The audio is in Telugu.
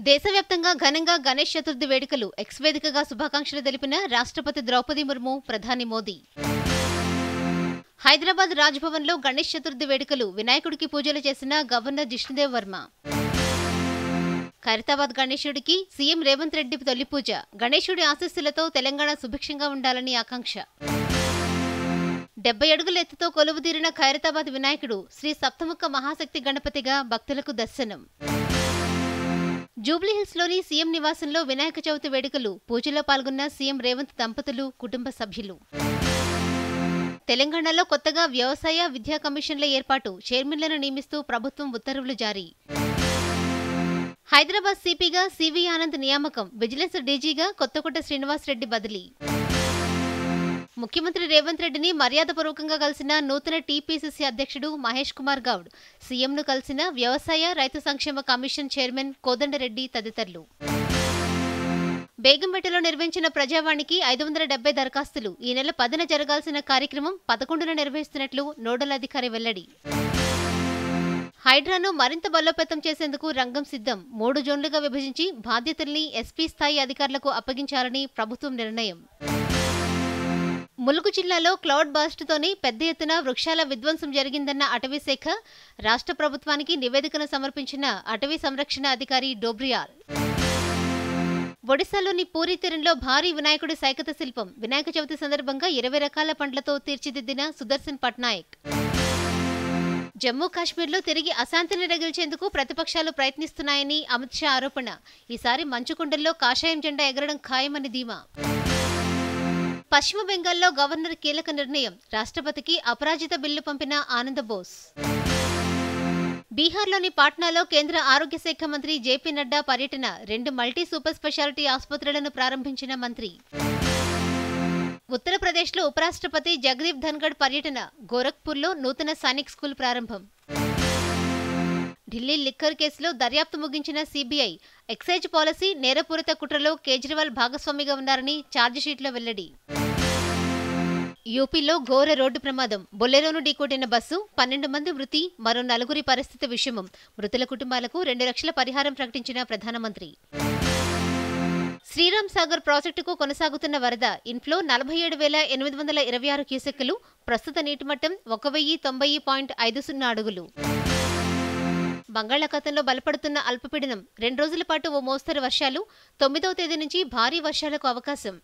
దేశవ్యాప్తంగా ఘనంగా గణేష్ చతుర్థి వేడుకలు ఎక్స్ వేదికగా శుభాకాంక్షలు తెలిపిన రాష్ట్రపతి ద్రౌపది ముర్ము, ప్రధాని మోదీ. హైదరాబాద్ రాజ్భవన్లో గణేష్ చతుర్థి వేడుకలు వినాయకుడికి పూజలు చేసిన గవర్నర్ జిష్ణుదేవ్ వర్మ. ఖైరతాబాద్ గణేశుడికి సీఎం రేవంత్ రెడ్డి తొలి పూజ. గణేశుడి ఆశీస్సులతో తెలంగాణ సుభిక్షంగా ఉండాలని ఆకాంక్ష. 70 అడుగుల ఎత్తుతో కొలువుదీరిన ఖైరతాబాద్ వినాయకుడు శ్రీ సప్తముఖ మహాశక్తి గణపతిగా భక్తులకు దర్శనం. జూబ్లీహిల్స్లోని సీఎం నివాసంలో వినాయక చవితి వేడుకలు. పూజలో పాల్గొన్న సీఎం రేవంత్ దంపతులు, కుటుంబ సభ్యులు. తెలంగాణలో కొత్తగా వ్యవసాయ, విద్యా కమిషన్ల ఏర్పాటు. చైర్మన్లను నియమిస్తూ ప్రభుత్వం ఉత్తర్వులు జారీ. హైదరాబాద్ సిపిగా సివి ఆనంద్ నియామకం. విజిలెన్స్ డీజీగా కొత్తకోట శ్రీనివాస్ రెడ్డి బదిలీ. ముఖ్యమంత్రి రేవంత్ రెడ్డిని మర్యాదపూర్వకంగా కలిసిన నూతన టీపీసీసీ అధ్యక్షుడు మహేష్ కుమార్ గౌడ్. సీఎంను కలిసిన వ్యవసాయ, రైతు సంక్షేమ కమిషన్ చైర్మన్ కోదండరెడ్డి తదితరులు. బేగంపేటలో నిర్వహించిన ప్రజావాణికి 570 దరఖాస్తులు. ఈ నెల 10న జరగాల్సిన కార్యక్రమం 11న నిర్వహిస్తున్నట్లు నోడల్ అధికారి వెల్లడి. హైడ్రాను మరింత బలోపేతం చేసేందుకు రంగం సిద్ధం. 3 జోన్లుగా విభజించి బాధ్యతల్ని ఎస్పీ స్థాయి అధికారులకు అప్పగించాలని ప్రభుత్వం నిర్ణయం. ములుగు జిల్లాలో క్లౌడ్ బాస్ట్తోనే పెద్ద ఎత్తున వృక్షాల విధ్వంసం జరిగిందన్న అటవీశాఖ. రాష్ట్ర ప్రభుత్వానికి నివేదికను సమర్పించిన అటవీ సంరక్షణ అధికారి డోబ్రియాల్. ఒడిశాలోని పూరీ తీరంలో భారీ వినాయకుడి సైకత శిల్పం. వినాయక చవితి సందర్భంగా 20 రకాల పండ్లతో తీర్చిదిద్దిన సుదర్శన్ పట్నాయక్. జమ్మూ కాశ్మీర్లో తిరిగి అశాంతిని రగిల్చేందుకు ప్రతిపక్షాలు ప్రయత్నిస్తున్నాయని అమిత్ షా ఆరోపణ. ఈసారి మంచుకొండల్లో కాషాయం జెండా ఎగరడం ఖాయమని ధీమా. పశ్చిమ బెంగాల్లో గవర్నర్ కీలక నిర్ణయం. రాష్ట్రపతికి అపరాజిత బిల్లు పంపిన ఆనందబోస్. బీహార్లోని పాట్నాలో కేంద్ర ఆరోగ్య శాఖ మంత్రి జేపీ నడ్డా పర్యటన. 2 మల్టీ సూపర్ స్పెషాలిటీ ఆసుపత్రులను ప్రారంభించిన మంత్రి. ఉత్తరప్రదేశ్లో ఉపరాష్ట్రపతి జగదీప్ ధన్గఢ్ పర్యటన. గోరఖ్పూర్లో నూతన సైనిక్ స్కూల్ ప్రారంభం. ఢిల్లీ లిక్కర్ కేసులో దర్యాప్తు ముగించిన సీబీఐ. ఎక్సైజ్ పాలసీ నేరపూరిత కుట్రలో కేజ్రీవాల్ భాగస్వామిగా ఉన్నారని ఛార్జిషీట్లో వెల్లడి. యూపీలో ఘోర రోడ్డు ప్రమాదం. బొలెరోను ఢీకొట్టిన బస్సు. 12 మంది మృతి, మరో 4 పరిస్థితి విషమం. మృతుల కుటుంబాలకు 2 లక్షల పరిహారం ప్రకటించిన ప్రధానమంత్రి. శ్రీరామ్ సాగర్ ప్రాజెక్టుకు కొనసాగుతున్న వరద. ఇన్ఫ్లో 47,826 క్యూసెక్కులు. ప్రస్తుత నీటిమట్టం 1090.50 అడుగులు. బంగాళాఖాతంలో బలపడుతున్న అల్పపీడనం. 2 రోజుల పాటు ఓ మోస్తరు వర్షాలు. 9వ తేదీ నుంచి భారీ వర్షాలకు అవకాశం.